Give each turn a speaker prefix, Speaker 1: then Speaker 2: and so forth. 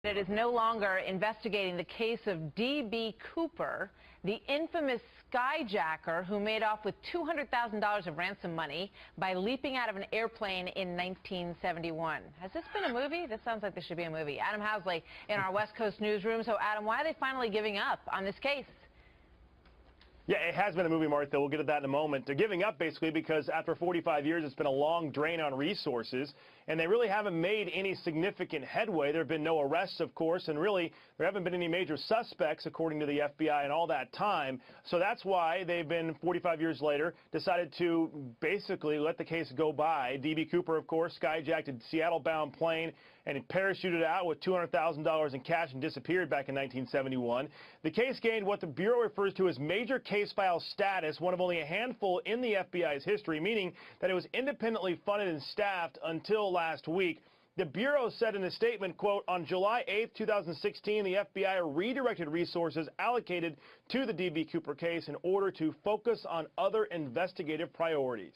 Speaker 1: It is no longer investigating the case of D.B. Cooper, the infamous skyjacker who made off with $200,000 of ransom money by leaping out of an airplane in 1971. Has this been a movie? This sounds like this should be a movie. Adam Housley in our West Coast newsroom. So, Adam, why are they finally giving up on this case?
Speaker 2: Yeah, it has been a movie, Martha. We'll get to that in a moment. They're giving up basically because after 45 years, it's been a long drain on resources, and they really haven't made any significant headway. There have been no arrests, of course, and really there haven't been any major suspects, according to the FBI, in all that time. So that's why they've been, 45 years later, decided to basically let the case go by. D.B. Cooper, of course, skyjacked a Seattle-bound plane and he parachuted out with $200,000 in cash and disappeared back in 1971. The case gained what the Bureau refers to as major case file status, one of only a handful in the FBI's history, meaning that it was independently funded and staffed until last week. The Bureau said in a statement, quote, on July 8, 2016, the FBI redirected resources allocated to the D.B. Cooper case in order to focus on other investigative priorities.